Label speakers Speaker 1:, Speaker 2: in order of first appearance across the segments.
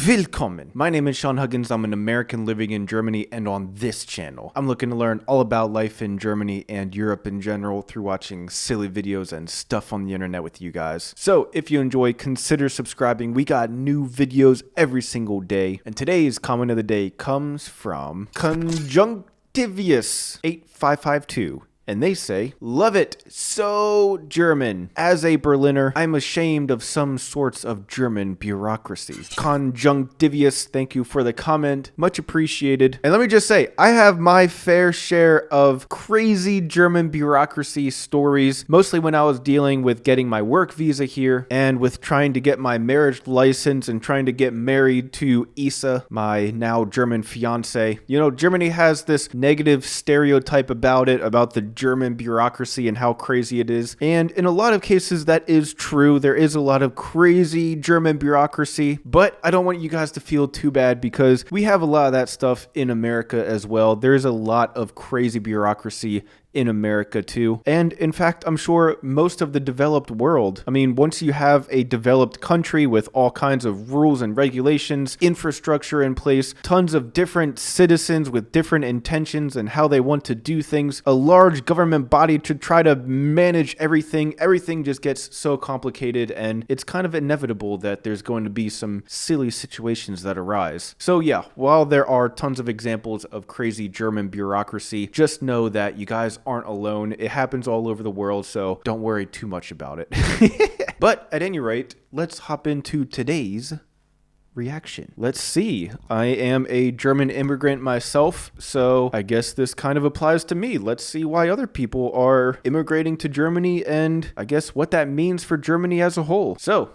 Speaker 1: Willkommen! My name is Sean Huggins. I'm an American living in Germany, and on this channel, I'm looking to learn all about life in Germany and Europe in general through watching silly videos and stuff on the internet with you guys. So if you enjoy, consider subscribing. We got new videos every single day, and today's comment of the day comes from Conjunctivius8552. And they say, love it, so German. As a Berliner, I'm ashamed of some sorts of German bureaucracy. Conjunctivius, thank you for the comment. Much appreciated. And let me just say, I have my fair share of crazy German bureaucracy stories, mostly when I was dealing with getting my work visa here and with trying to get my marriage license and trying to get married to Isa, my now German fiance. You know, Germany has this negative stereotype about it, about the German bureaucracy and how crazy it is. And in a lot of cases, that is true. There is a lot of crazy German bureaucracy, but I don't want you guys to feel too bad because we have a lot of that stuff in America as well. There's a lot of crazy bureaucracy in America too. And in fact, I'm sure most of the developed world, I mean, once you have a developed country with all kinds of rules and regulations, infrastructure in place, tons of different citizens with different intentions and how they want to do things, a large government body to try to manage everything just gets so complicated, and it's kind of inevitable that there's going to be some silly situations that arise. So yeah, while there are tons of examples of crazy German bureaucracy, just know that you guys aren't alone. It happens all over the world, so don't worry too much about it. But at any rate, let's hop into today's reaction. Let's see. I am a German immigrant myself, so I guess this kind of applies to me. Let's see why other people are immigrating to Germany and I guess what that means for Germany as a whole. So,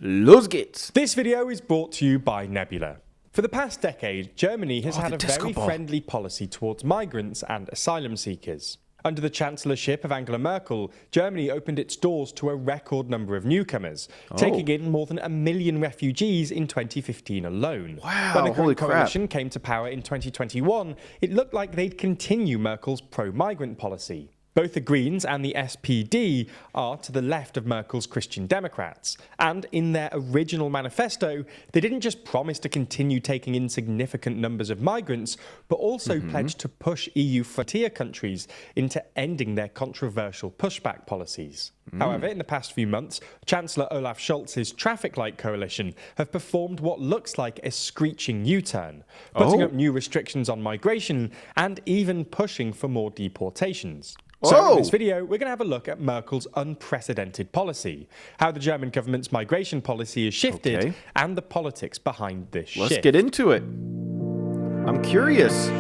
Speaker 1: los geht's.
Speaker 2: This video is brought to you by Nebula. For the past decade, Germany has had a very friendly policy towards migrants and asylum seekers. Under the chancellorship of Angela Merkel, Germany opened its doors to a record number of newcomers, taking in more than 1 million refugees in 2015 alone.
Speaker 1: Wow,
Speaker 2: when the
Speaker 1: holy
Speaker 2: current coalition came to power in 2021, it looked like they'd continue Merkel's pro-migrant policy. Both the Greens and the SPD are to the left of Merkel's Christian Democrats, and in their original manifesto, they didn't just promise to continue taking in significant numbers of migrants, but also pledged to push EU frontier countries into ending their controversial pushback policies. However, in the past few months, Chancellor Olaf Scholz's traffic light coalition have performed what looks like a screeching U-turn, putting up new restrictions on migration and even pushing for more deportations. So in this video, we're going to have a look at Merkel's unprecedented policy, how the German government's migration policy has shifted, and the politics behind this shift.
Speaker 1: Let's get into it. I'm curious.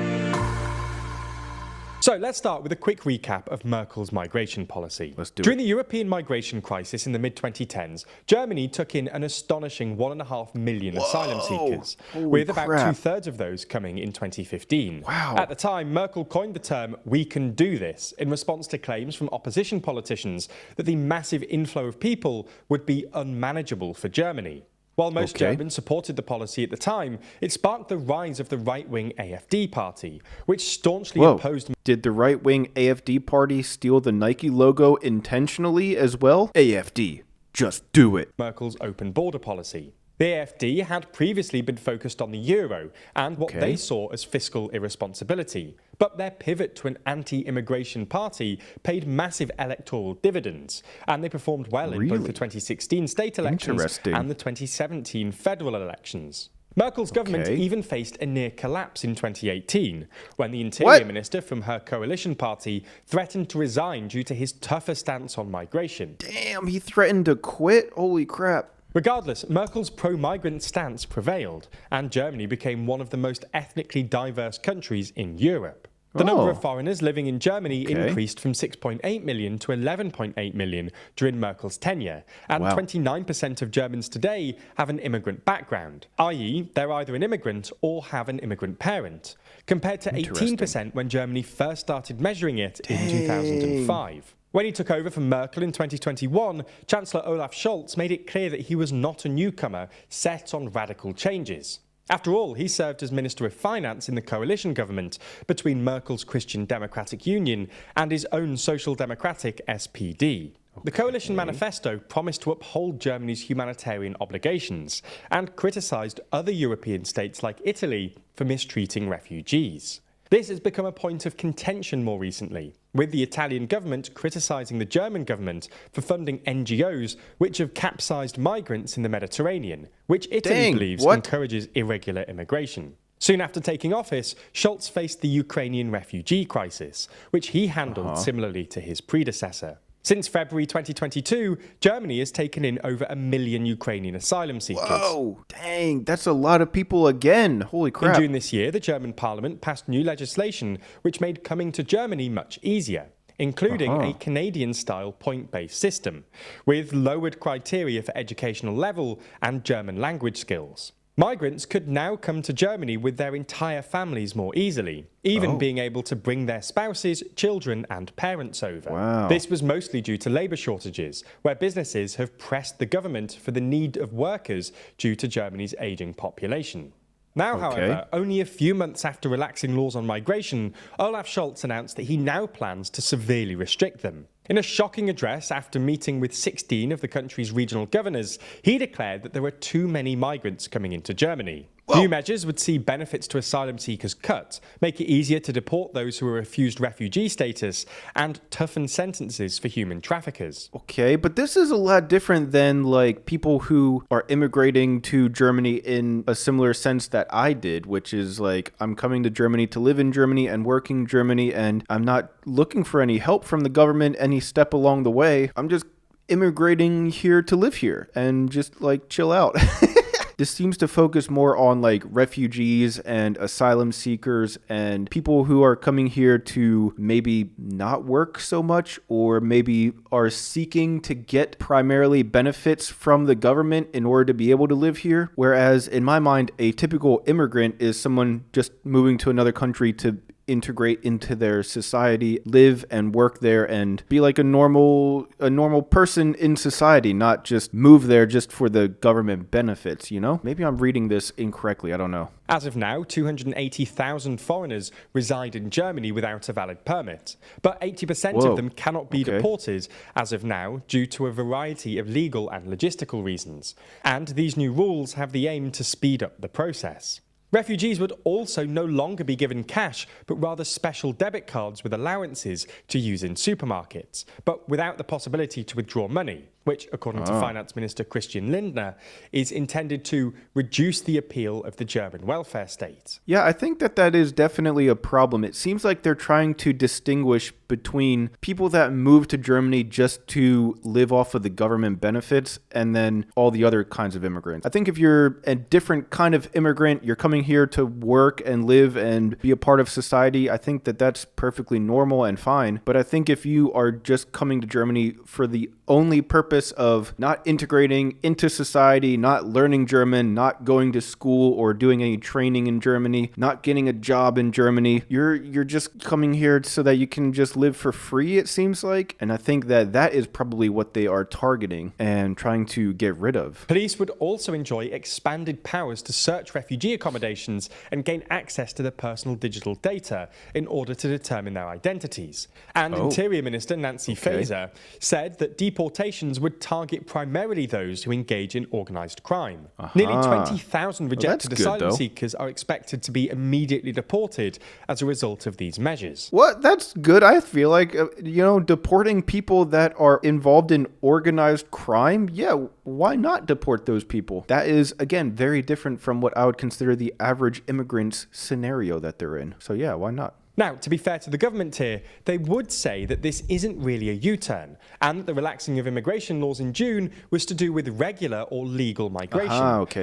Speaker 2: So let's start with a quick recap of Merkel's migration policy. During the European migration crisis in the mid-2010s, Germany took in an astonishing 1.5 million asylum seekers, with about two-thirds of those coming in 2015. At the time, Merkel coined the term "we can do this" in response to claims from opposition politicians that the massive inflow of people would be unmanageable for Germany. While most Germans supported the policy at the time, it sparked the rise of the right-wing AfD party, which staunchly opposed...
Speaker 1: Did the right-wing AfD party steal the Nike logo intentionally as well? AfD, just do it.
Speaker 2: Merkel's open border policy. The AfD had previously been focused on the euro and what they saw as fiscal irresponsibility, but their pivot to an anti-immigration party paid massive electoral dividends, and they performed well in both the 2016 state elections and the 2017 federal elections. Merkel's government even faced a near collapse in 2018, when the interior minister from her coalition party threatened to resign due to his tougher stance on migration.
Speaker 1: Damn, he threatened to quit? Holy crap.
Speaker 2: Regardless, Merkel's pro-migrant stance prevailed, and Germany became one of the most ethnically diverse countries in Europe. The number of foreigners living in Germany increased from 6.8 million to 11.8 million during Merkel's tenure, and 29% of Germans today have an immigrant background, i.e. they're either an immigrant or have an immigrant parent, compared to 18% when Germany first started measuring it in 2005. When he took over from Merkel in 2021, Chancellor Olaf Scholz made it clear that he was not a newcomer set on radical changes. After all, he served as Minister of Finance in the coalition government between Merkel's Christian Democratic Union and his own Social Democratic SPD. The coalition manifesto promised to uphold Germany's humanitarian obligations and criticised other European states like Italy for mistreating refugees. This has become a point of contention more recently, with the Italian government criticising the German government for funding NGOs which have capsized migrants in the Mediterranean, which Italy believes encourages irregular immigration. Soon after taking office, Scholz faced the Ukrainian refugee crisis, which he handled similarly to his predecessor. Since February 2022, Germany has taken in over 1 million Ukrainian asylum seekers.
Speaker 1: Whoa, dang, that's a lot of people again. Holy crap.
Speaker 2: In June this year, the German parliament passed new legislation which made coming to Germany much easier, including a Canadian-style point-based system, with lowered criteria for educational level and German language skills. Migrants could now come to Germany with their entire families more easily, even being able to bring their spouses, children and parents over.
Speaker 1: Wow.
Speaker 2: This was mostly due to labour shortages, where businesses have pressed the government for the need of workers due to Germany's ageing population. Now, however, only a few months after relaxing laws on migration, Olaf Scholz announced that he now plans to severely restrict them. In a shocking address after meeting with 16 of the country's regional governors, he declared that there were too many migrants coming into Germany. New measures would see benefits to asylum seekers cut, make it easier to deport those who are refused refugee status, and toughen sentences for human traffickers.
Speaker 1: Okay, but this is a lot different than like people who are immigrating to Germany in a similar sense that I did, which is like I'm coming to Germany to live in Germany and work in Germany, and I'm not looking for any help from the government any step along the way. I'm just immigrating here to live here and just like chill out. This seems to focus more on like refugees and asylum seekers and people who are coming here to maybe not work so much, or maybe are seeking to get primarily benefits from the government in order to be able to live here. Whereas in my mind, a typical immigrant is someone just moving to another country to integrate into their society, live and work there, and be like a normal person in society, not just move there just for the government benefits, you know? Maybe I'm reading this incorrectly, I don't know.
Speaker 2: As of now, 280,000 foreigners reside in Germany without a valid permit, but 80% of them cannot be deported as of now due to a variety of legal and logistical reasons. And these new rules have the aim to speed up the process. Refugees would also no longer be given cash, but rather special debit cards with allowances to use in supermarkets, but without the possibility to withdraw money, which, according to Finance Minister Christian Lindner, is intended to reduce the appeal of the German welfare state.
Speaker 1: Yeah, I think that is definitely a problem. It seems like they're trying to distinguish between people that move to Germany just to live off of the government benefits and then all the other kinds of immigrants. I think if you're a different kind of immigrant, you're coming here to work and live and be a part of society, I think that's perfectly normal and fine. But I think if you are just coming to Germany for the only purpose of not integrating into society, not learning German, not going to school or doing any training in Germany, not getting a job in Germany, you're just coming here so that you can just live for free, it seems like. And I think that is probably what they are targeting and trying to get rid of.
Speaker 2: Police would also enjoy expanded powers to search refugee accommodations and gain access to their personal digital data in order to determine their identities. And Interior Minister Nancy Faeser said that deportations would target primarily those who engage in organised crime. Nearly 20,000 rejected asylum seekers are expected to be immediately deported as a result of these measures.
Speaker 1: What? That's good. I feel like, deporting people that are involved in organised crime, yeah, why not deport those people? That is, again, very different from what I would consider the average immigrant's scenario that they're in. So yeah, why not?
Speaker 2: Now, to be fair to the government here, they would say that this isn't really a U-turn, and that the relaxing of immigration laws in June was to do with regular or legal migration.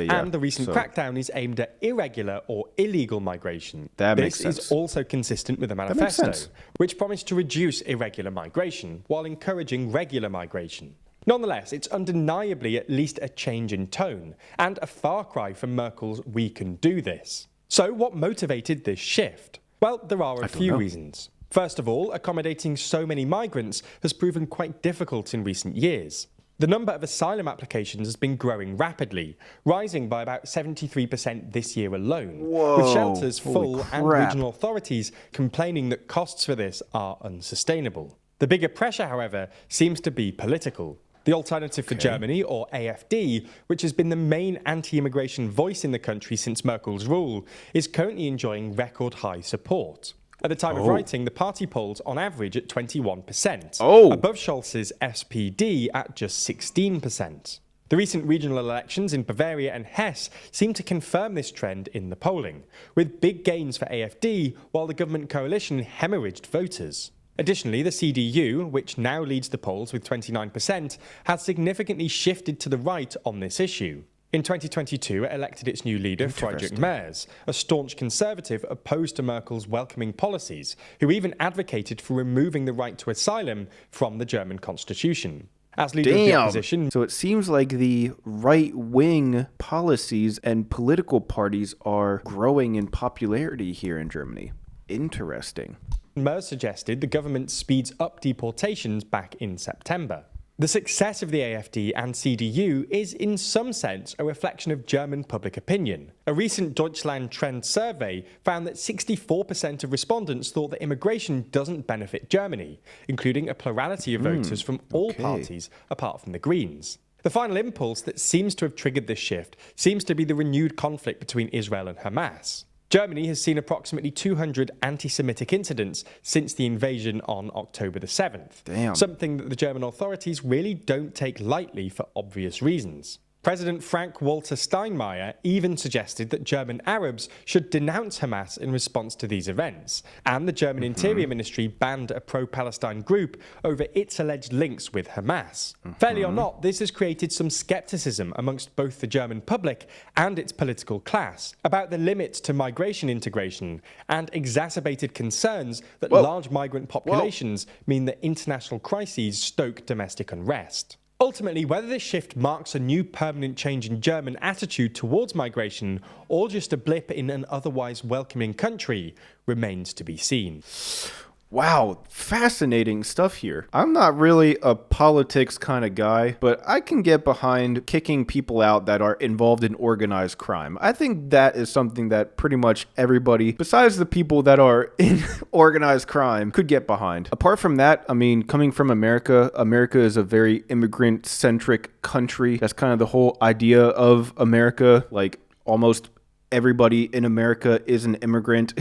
Speaker 2: And the recent crackdown is aimed at irregular or illegal migration.
Speaker 1: That makes sense.
Speaker 2: This is also consistent with the manifesto, which promised to reduce irregular migration while encouraging regular migration. Nonetheless, it's undeniably at least a change in tone, and a far cry from Merkel's "we can do this." So what motivated this shift? Well, there are a few reasons. First of all, accommodating so many migrants has proven quite difficult in recent years. The number of asylum applications has been growing rapidly, rising by about 73% this year alone, with shelters full and regional authorities complaining that costs for this are unsustainable. The bigger pressure, however, seems to be political. The Alternative for Germany, or AfD, which has been the main anti-immigration voice in the country since Merkel's rule, is currently enjoying record-high support. At the time of writing, the party polls on average at 21%, above Scholz's SPD at just 16%. The recent regional elections in Bavaria and Hesse seem to confirm this trend in the polling, with big gains for AfD while the government coalition hemorrhaged voters. Additionally, the CDU, which now leads the polls with 29%, has significantly shifted to the right on this issue. In 2022, it elected its new leader, Friedrich Merz, a staunch conservative opposed to Merkel's welcoming policies, who even advocated for removing the right to asylum from the German constitution. As leader of the opposition...
Speaker 1: So it seems like the right-wing policies and political parties are growing in popularity here in Germany. Interesting.
Speaker 2: Merz suggested the government speeds up deportations back in September. The success of the AfD and CDU is in some sense a reflection of German public opinion. A recent Deutschland Trend survey found that 64% of respondents thought that immigration doesn't benefit Germany, including a plurality of voters from all parties apart from the Greens. The final impulse that seems to have triggered this shift seems to be the renewed conflict between Israel and Hamas. Germany has seen approximately 200 anti-Semitic incidents since the invasion on October the 7th, something that the German authorities really don't take lightly for obvious reasons. President Frank-Walter Steinmeier even suggested that German Arabs should denounce Hamas in response to these events, and the German Interior Ministry banned a pro-Palestine group over its alleged links with Hamas. Fairly or not, this has created some skepticism amongst both the German public and its political class about the limits to migration integration, and exacerbated concerns that large migrant populations mean that international crises stoke domestic unrest. Ultimately, whether this shift marks a new permanent change in German attitude towards migration or just a blip in an otherwise welcoming country remains to be seen.
Speaker 1: Wow, fascinating stuff here. I'm not really a politics kind of guy, but I can get behind kicking people out that are involved in organized crime. I think that is something that pretty much everybody, besides the people that are in organized crime, could get behind. Apart from that, I mean, coming from America, America is a very immigrant-centric country. That's kind of the whole idea of America, like almost everybody in America is an immigrant.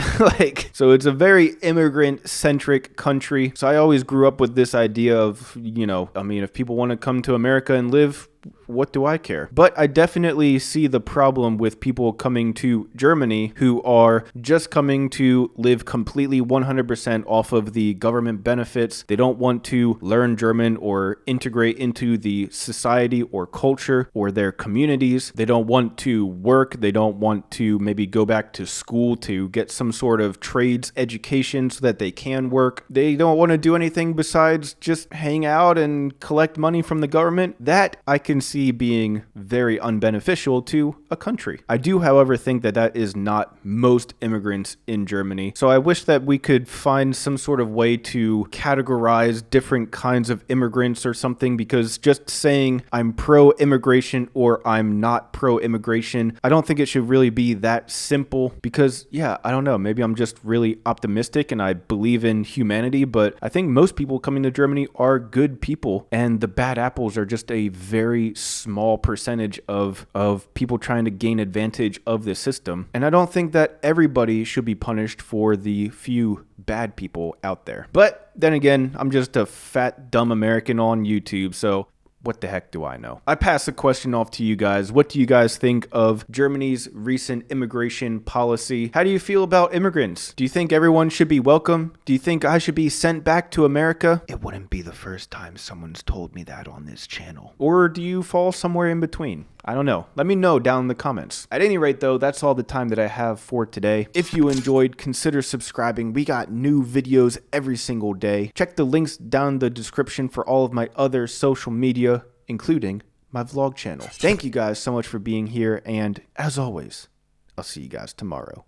Speaker 1: So it's a very immigrant-centric country. So I always grew up with this idea of, if people want to come to America and live, what do I care? But I definitely see the problem with people coming to Germany who are just coming to live completely 100% off of the government benefits. They don't want to learn German or integrate into the society or culture or their communities. They don't want to work. They don't want to maybe go back to school to get some sort of trades education so that they can work. They don't want to do anything besides just hang out and collect money from the government. That I can see being very unbeneficial to a country. I do, however, think that that is not most immigrants in Germany. So I wish that we could find some sort of way to categorize different kinds of immigrants or something, because just saying I'm pro-immigration or I'm not pro-immigration, I don't think it should really be that simple, because I don't know, maybe I'm just really optimistic and I believe in humanity, but I think most people coming to Germany are good people, and the bad apples are just a very small percentage of people trying to gain advantage of this system. And I don't think that everybody should be punished for the few bad people out there. But then again, I'm just a fat, dumb American on YouTube, so what the heck do I know? I pass the question off to you guys. What do you guys think of Germany's recent immigration policy? How do you feel about immigrants? Do you think everyone should be welcome? Do you think I should be sent back to America? It wouldn't be the first time someone's told me that on this channel. Or do you fall somewhere in between? I don't know. Let me know down in the comments. At any rate, though, that's all the time that I have for today. If you enjoyed, consider subscribing. We got new videos every single day. Check the links down in the description for all of my other social media, including my vlog channel. Thank you guys so much for being here, and as always, I'll see you guys tomorrow.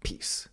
Speaker 1: Peace.